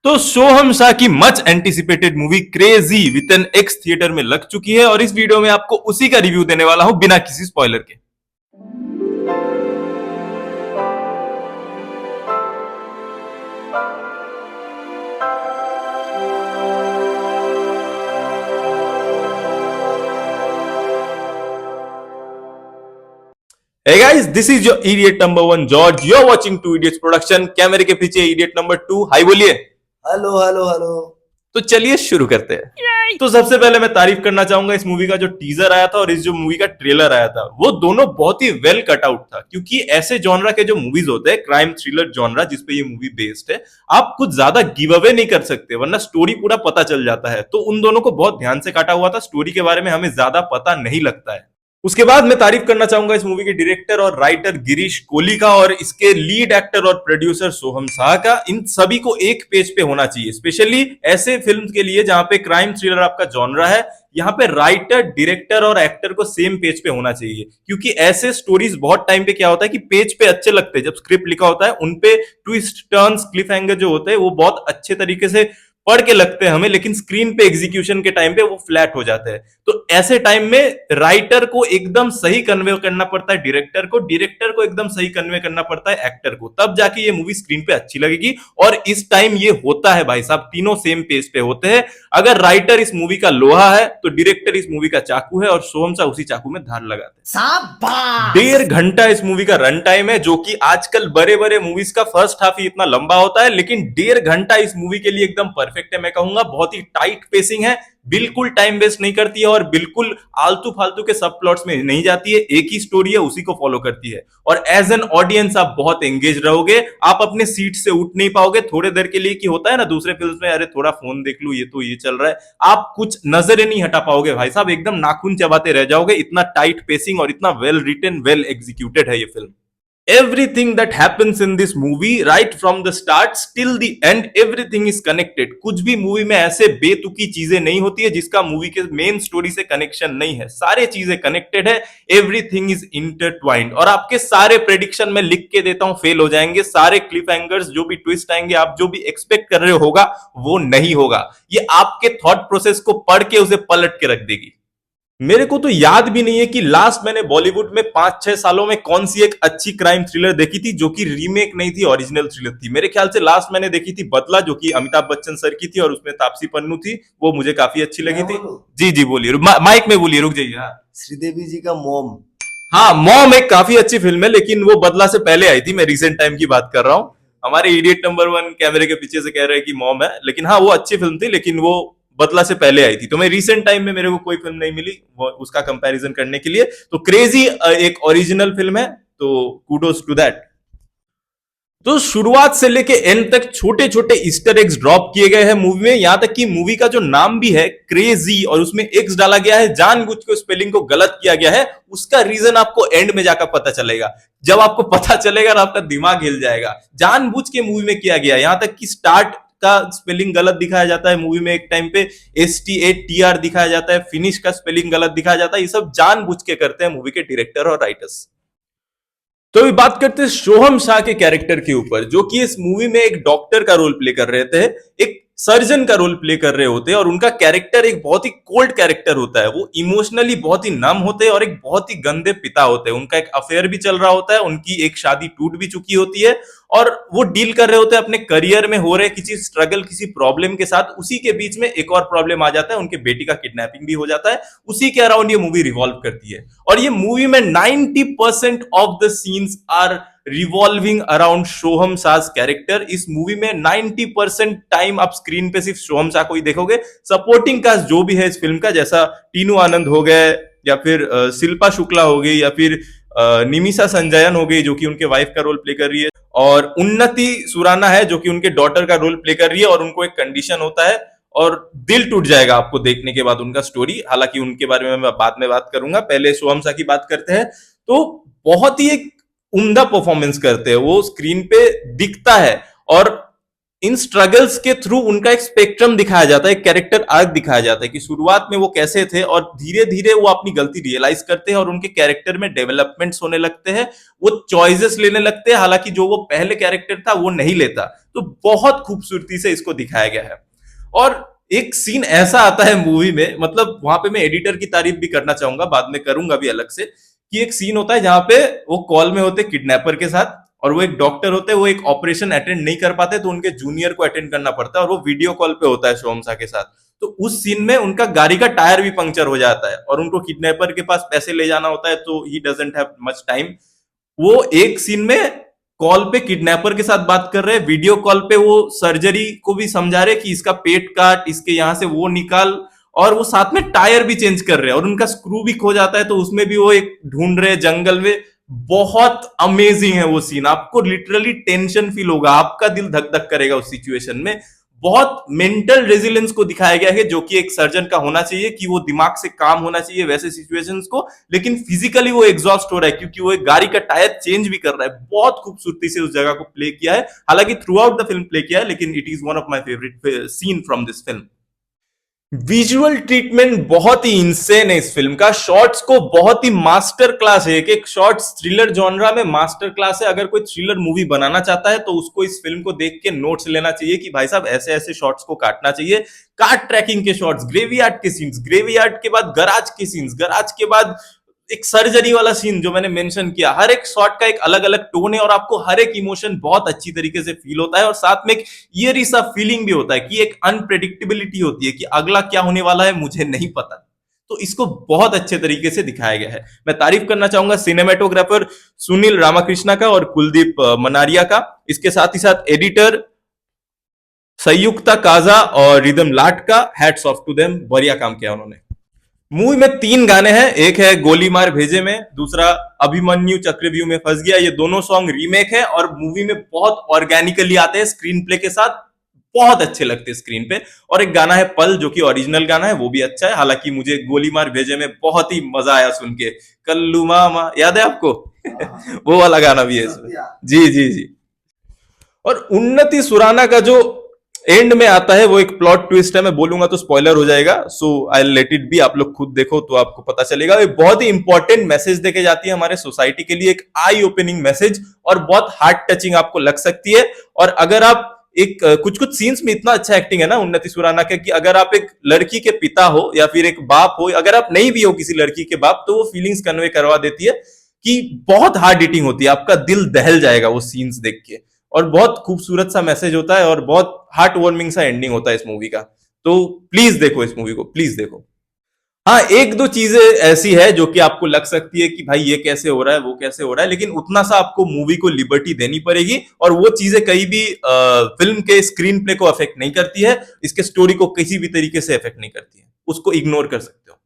तो सोहम शाह की much anticipated movie crazy with an X theatre में लग चुकी है और इस वीडियो में आपको उसी का रिव्यू देने वाला हूं बिना किसी स्पॉइलर के। Hey guys, this is your idiot number one George. You're watching Two Idiots Production. कैमरे के पीछे idiot number two. हाई बोलिए। Hello hello hello. तो चलिए शुरू करते हैं। तो सबसे पहले मैं तारीफ करना चाहूंगा इस मूवी का जो टीजर आया था और इस जो मूवी का ट्रेलर आया था वो दोनों बहुत ही वेल कट आउट था, क्योंकि ऐसे जॉनरा के जो मूवीज होते हैं, क्राइम थ्रिलर जॉनरा जिसपे ये मूवी बेस्ड है, आप कुछ ज्यादा गिव अवे नहीं कर सकते वरना स्टोरी पूरा पता चल जाता है। तो उन दोनों को बहुत ध्यान से काटा हुआ था, स्टोरी के बारे में हमें ज्यादा पता नहीं लगता है। उसके बाद मैं तारीफ करना चाहूंगा इस मूवी के डायरेक्टर और राइटर गिरीश कोहली का और इसके लीड एक्टर और प्रोड्यूसर सोहम शाह का। इन सभी को एक पेज पे होना चाहिए, स्पेशली ऐसे फिल्म के लिए जहां पे क्राइम थ्रिलर आपका जॉनरा है। यहाँ पे राइटर, डायरेक्टर और एक्टर को सेम पेज पे होना चाहिए, क्योंकि ऐसे स्टोरीज बहुत टाइम पे क्या होता है कि पेज पे अच्छे लगते हैं, जब स्क्रिप्ट लिखा होता है उनपे ट्विस्ट टर्न्स क्लिफ हैंगर जो होते हैं वो बहुत अच्छे तरीके से पढ़ के लगते हैं हमें, लेकिन स्क्रीन पे एग्जीक्यूशन के टाइम पे वो फ्लैट हो जाते हैं। तो ऐसे टाइम में राइटर को एकदम सही कन्वे करना पड़ता है डायरेक्टर को एकदम सही कन्वे करना पड़ता है एक्टर को, तब जाके ये मूवी स्क्रीन पे अच्छी लगेगी। और इस टाइम ये होता है भाई साहब, तीनों सेम पेज पे होते हैं। अगर राइटर इस मूवी का लोहा है तो डायरेक्टर इस मूवी का चाकू है और सोहम शाह उसी चाकू में धार लगाते हैं। शाबाश। 1.5 घंटा इस मूवी का रन टाइम है, जो कि आजकल बड़े बड़े मूवीज का फर्स्ट हाफ ही इतना लंबा होता है, लेकिन 1.5 घंटा इस मूवी के लिए एकदम परफेक्ट है। मैं कहूंगा बहुत ही टाइट पेसिंग है, बिल्कुल टाइम वेस्ट नहीं करती है और बिल्कुल आलतू फालतू के सब प्लॉट्स में नहीं जाती है। एक ही स्टोरी है, उसी को फॉलो करती है और एज एन ऑडियंस आप बहुत एंगेज रहोगे। आप अपने सीट से उठ नहीं पाओगे थोड़े देर के लिए, कि होता है ना दूसरे फिल्म में, अरे थोड़ा फोन देख लूं, ये तो ये चल रहा है, आप कुछ नजरें नहीं हटा पाओगे भाई साहब, एकदम नाखून चबाते रह जाओगे। इतना टाइट पेसिंग और इतना वेल रिटन, वेल एग्जीक्यूटेड है ये film. Everything that happens in this movie, right from the start till the end, everything is connected. कुछ भी मूवी में ऐसे बेतुकी चीजें नहीं होती है जिसका मूवी के मेन स्टोरी से कनेक्शन नहीं है, सारे चीजें कनेक्टेड है, एवरीथिंग इज इंटरट्वाइंड। और आपके सारे प्रेडिक्शन में लिख के देता हूं फेल हो जाएंगे, सारे क्लिफ हैंगर्स जो भी ट्विस्ट आएंगे, आप जो भी एक्सपेक्ट कर रहे होगा वो नहीं होगा। ये आपके थॉट प्रोसेस को पढ़ के उसे पलट के रख देगी। मेरे को तो याद भी नहीं है कि लास्ट मैंने बॉलीवुड में 5-6 सालों में कौन सी एक अच्छी क्राइम थ्रिलर देखी थी जो कि रीमेक नहीं थी, ओरिजिनल थ्रिलर थी। मेरे ख्याल से लास्ट मैंने देखी थी बदला, जो कि अमिताभ बच्चन सर की थी और उसमें तापसी पन्नू थी, वो मुझे काफी अच्छी लगी थी। जी जी बोलिए, माइक में बोलिए, रुक जाइए। हाँ, श्रीदेवी जी का मॉम। हाँ, मॉम एक काफी अच्छी फिल्म है, लेकिन वो बदला से पहले आई थी। मैं रिसेंट टाइम की बात कर रहा हूँ। हमारे इडियट नंबर 1 कैमरे के पीछे से कह रहे हैं कि मॉम है, लेकिन हाँ वो अच्छी फिल्म थी, लेकिन वो बदला से पहले आई थी। तो मैं रिसेंट टाइम में मेरे को कोई फिल्म नहीं मिली वो उसका कंपैरिजन करने के लिए। तो क्रेजी एक ओरिजिनल फिल्म है, तो कूडोस टू दैट। तो शुरुआत से लेके एंड तक छोटे छोटे ईस्टर एग्स ड्रॉप किए गए हैं मूवी में, यहां तक कि मूवी का जो नाम भी है क्रेजी और उसमें एक्स डाला गया है, जानबूझ के स्पेलिंग को गलत किया गया है। उसका रीजन आपको एंड में जाकर पता चलेगा। जब आपको पता चलेगा ना आपका दिमाग हिल जाएगा। जानबूझ के मूवी में किया गया, यहां तक कि स्टार्ट का स्पेलिंग गलत दिखाया जाता है मूवी में, एक टाइम पे STATR दिखाया जाता है, फिनिश का स्पेलिंग गलत दिखाया जाता है। ये सब जानबूझ के करते हैं मूवी के डायरेक्टर और राइटर्स। तो अभी बात करते हैं सोहम शाह के कैरेक्टर के ऊपर, जो कि इस मूवी में एक डॉक्टर का रोल प्ले कर रहे थे, एक सर्जन का रोल प्ले कर रहे होते हैं और उनका कैरेक्टर एक बहुत ही कोल्ड कैरेक्टर होता है। वो इमोशनली बहुत ही नम होते हैं और एक बहुत ही गंदे पिता होते हैं। उनका एक अफेयर भी चल रहा होता है, उनकी एक शादी टूट भी चुकी होती है और वो डील कर रहे होते हैं अपने करियर में हो रहे किसी स्ट्रगल, किसी प्रॉब्लम के साथ। उसी के बीच में एक और प्रॉब्लम आ जाता है, उनके बेटी का किडनैपिंग भी हो जाता है। उसी के अराउंड ये मूवी रिवॉल्व करती है और ये मूवी में 90% of the scenes are revolving around Soham Shah character. इस मूवी में 90% टाइम आप स्क्रीन पे सिर्फ सोहम शाह को ही देखोगे। सपोर्टिंग कास्ट जो भी है इस फिल्म का, जैसा टीनू आनंद हो गए या फिर शिल्पा शुक्ला हो गई या फिर निमिषा संजयन हो गई जो कि उनके वाइफ का रोल प्ले कर रही है, और उन्नति सुराना है जो कि उनके डॉटर का रोल प्ले कर रही है। और उनको एक कंडीशन होता है और दिल टूट जाएगा आपको देखने के बाद उनका स्टोरी। हालांकि उनके बारे में मैं बाद में बात करूंगा, पहले सोहम शाह की बात करते हैं। तो बहुत ही एक उम्दा परफॉर्मेंस करते हैं वो, स्क्रीन पे दिखता है। और इन स्ट्रगल्स के थ्रू उनका एक स्पेक्ट्रम दिखाया जाता है, एक कैरेक्टर आर्क दिखाया जाता है कि शुरुआत में वो कैसे थे और धीरे धीरे वो अपनी गलती रियलाइज करते हैं और उनके कैरेक्टर में डेवलपमेंट्स होने लगते हैं, वो चॉइसेस लेने लगते हैं, हालांकि जो वो पहले कैरेक्टर था वो नहीं लेता। तो बहुत खूबसूरती से इसको दिखाया गया है। और एक सीन ऐसा आता है मूवी में, मतलब वहां पे मैं एडिटर की तारीफ भी करना चाहूंगा, बाद में करूंगा भी अलग से, कि एक सीन होता है जहां पे वो कॉल में होते किडनैपर के साथ और वो एक डॉक्टर होते हैं, वो एक ऑपरेशन अटेंड नहीं कर पाते तो उनके जूनियर को अटेंड करना पड़ता है और वो वीडियो कॉल पे होता है सोहमसा के साथ। तो उस सीन में उनका गाड़ी का टायर भी पंक्चर हो जाता है और उनको किडनैपर के पास पैसे ले जाना होता है, तो he doesn't have much time. वो एक सीन में कॉल पे किडनैपर के साथ बात कर रहे हैं, वीडियो कॉल पे वो सर्जरी को भी समझा रहे कि इसका पेट काट, इसके यहां से वो निकाल, और वो साथ में टायर भी चेंज कर रहे हैं और उनका स्क्रू भी खो जाता है तो उसमें भी वो एक ढूंढ रहे हैं जंगल में। बहुत अमेजिंग है वो सीन, आपको लिटरली टेंशन फील होगा, आपका दिल धक धक करेगा उस सिचुएशन में। बहुत मेंटल रेजिलियंस को दिखाया गया है जो कि एक सर्जन का होना चाहिए, कि वो दिमाग से काम होना चाहिए वैसे सिचुएशंस को, लेकिन फिजिकली वो एग्जॉस्ट हो रहा है क्योंकि वो एक गाड़ी का टायर चेंज भी कर रहा है। बहुत खूबसूरती से उस जगह को प्ले किया है, हालांकि throughout the film play किया है, लेकिन it is one of my favourite scene from this film. Visual treatment बहुत ही इंसेन है इस फिल्म का, शॉट्स को बहुत ही मास्टर क्लास है, एक एक शॉट्स थ्रिलर जॉनरा में मास्टर क्लास है। अगर कोई थ्रिलर मूवी बनाना चाहता है तो उसको इस फिल्म को देख के नोट्स लेना चाहिए कि भाई साहब ऐसे ऐसे शॉट्स को काटना चाहिए। कार्ड ट्रैकिंग के शॉट्स, ग्रेवयार्ड के सीन्स, ग्रेवयार्ड के बाद गराज के सीन्स, गराज के बाद एक सर्जरी वाला सीन जो मैंने मेंशन किया, हर एक शॉट का एक अलग अलग टोन है और आपको हर एक इमोशन बहुत अच्छी तरीके से फील होता है और साथ में एक ईयरी सा फीलिंग भी होता है कि एक अनप्रेडिक्टेबिलिटी होती है कि अगला क्या होने वाला है मुझे नहीं पता। तो इसको बहुत अच्छे तरीके से दिखाया गया है। मैं तारीफ करना चाहूंगा सिनेमेटोग्राफर सुनील रामाकृष्णा का और कुलदीप मनारिया का, इसके साथ ही साथ एडिटर संयुक्ता काजा और रिदम लाट का, हैट्स ऑफ टू देम, बढ़िया काम किया उन्होंने। मूवी में 3 गाने हैं, एक है गोली मार भेजे में, दूसरा अभिमन्यु चक्रव्यूह में फंस गया। ये दोनों सॉन्ग रीमेक है और मूवी में बहुत ऑर्गेनिकली आते हैं स्क्रीन प्ले के साथ, बहुत अच्छे लगते हैं स्क्रीन पे। और एक गाना है पल जो कि ओरिजिनल गाना है, वो भी अच्छा है, हालांकि मुझे गोली मार भेजे में बहुत ही मजा आया सुन के, कल्लू मामा, याद है आपको? वो वाला गाना भी है इसमें। जी जी जी। और उन्नति सुराना का जो एंड में आता है वो एक प्लॉट ट्विस्ट है, मैं बोलूंगा तो स्पॉइलर हो जाएगा, सो आई लेट इट बी, आप लोग खुद देखो तो आपको पता चलेगा। ये बहुत ही इंपॉर्टेंट मैसेज देके जाती है हमारे सोसाइटी के लिए, एक आई ओपनिंग मैसेज और बहुत हार्ट टचिंग आपको लग सकती है। और अगर आप एक कुछ कुछ सीन्स में इतना अच्छा एक्टिंग है ना उन्नति सुराना का, कि अगर आप एक लड़की के पिता हो या फिर एक बाप हो, अगर आप नहीं भी हो किसी लड़की के बाप, तो वो फीलिंग्स कन्वे करवा देती है कि बहुत हार्ड हिटिंग होती है, आपका दिल दहल जाएगा वो सीन्स देख के। और बहुत खूबसूरत सा मैसेज होता है और बहुत हार्ट वार्मिंग सा एंडिंग होता है इस मूवी का। तो प्लीज देखो इस मूवी को, प्लीज देखो। हाँ, एक दो चीजें ऐसी है जो कि आपको लग सकती है कि भाई ये कैसे हो रहा है वो कैसे हो रहा है, लेकिन उतना सा आपको मूवी को लिबर्टी देनी पड़ेगी और वो चीजें कहीं भी फिल्म के स्क्रीन प्ले को अफेक्ट नहीं करती है, इसके स्टोरी को किसी भी तरीके से अफेक्ट नहीं करती है, उसको इग्नोर कर सकते हो।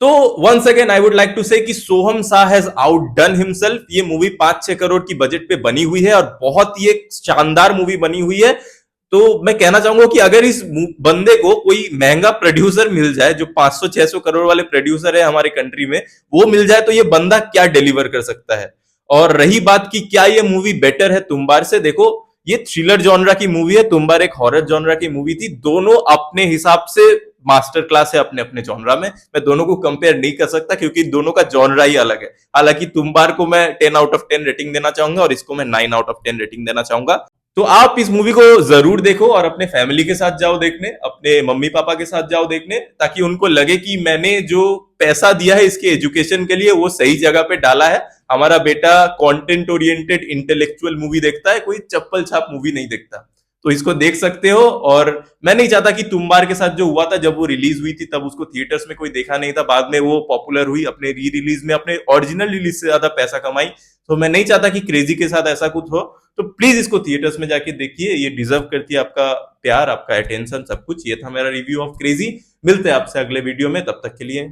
तो once again I would like to say कि Soham Shah has outdone himself. ये मूवी 5-6 करोड़ की बजट पे बनी हुई है और बहुत ही एक शानदार मूवी बनी हुई है। तो मैं कहना चाहूंगा कि अगर इस बंदे को कोई महंगा प्रोड्यूसर मिल जाए, जो 500-600 करोड़ वाले प्रोड्यूसर है हमारे कंट्री में, वो मिल जाए तो ये बंदा क्या डिलीवर कर सकता है। और रही बात कि क्या ये मूवी बेटर है तुम्बार से, देखो ये थ्रिलर जॉनरा की मूवी है, तुम्बार एक हॉरर जॉनरा की मूवी थी, दोनों अपने हिसाब से मास्टर क्लास है अपने अपने जॉनरा में। मैं दोनों को कंपेयर नहीं कर सकता क्योंकि दोनों का जॉनरा ही अलग है। हालांकि तुम्बार को मैं 10 आउट ऑफ 10 रेटिंग देना चाहूंगा और इसको मैं 9 आउट ऑफ 10 रेटिंग देना चाहूंगा। तो आप इस मूवी को जरूर देखो और अपने फैमिली के साथ जाओ देखने, अपने मम्मी पापा के साथ जाओ देखने, ताकि उनको लगे कि मैंने जो पैसा दिया है इसके एजुकेशन के लिए वो सही जगह पे डाला है। हमारा बेटा कंटेंट ओरिएंटेड इंटेलेक्चुअल मूवी देखता है, कोई चप्पल छाप मूवी नहीं देखता। तो इसको देख सकते हो। और मैं नहीं चाहता कि तुम्बार के साथ जो हुआ था, जब वो रिलीज हुई थी तब उसको थिएटर्स में कोई देखा नहीं था, बाद में वो पॉपुलर हुई, अपने री रिलीज में अपने ओरिजिनल रिलीज से ज्यादा पैसा कमाई। तो मैं नहीं चाहता कि क्रेजी के साथ ऐसा कुछ हो। तो प्लीज इसको थिएटर्स में जाके देखिए, ये डिजर्व करती है आपका प्यार, आपका अटेंशन, सब कुछ। ये था मेरा रिव्यू ऑफ क्रेजी। मिलते हैं आपसे अगले वीडियो में, तब तक के लिए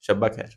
शब्बा खैर।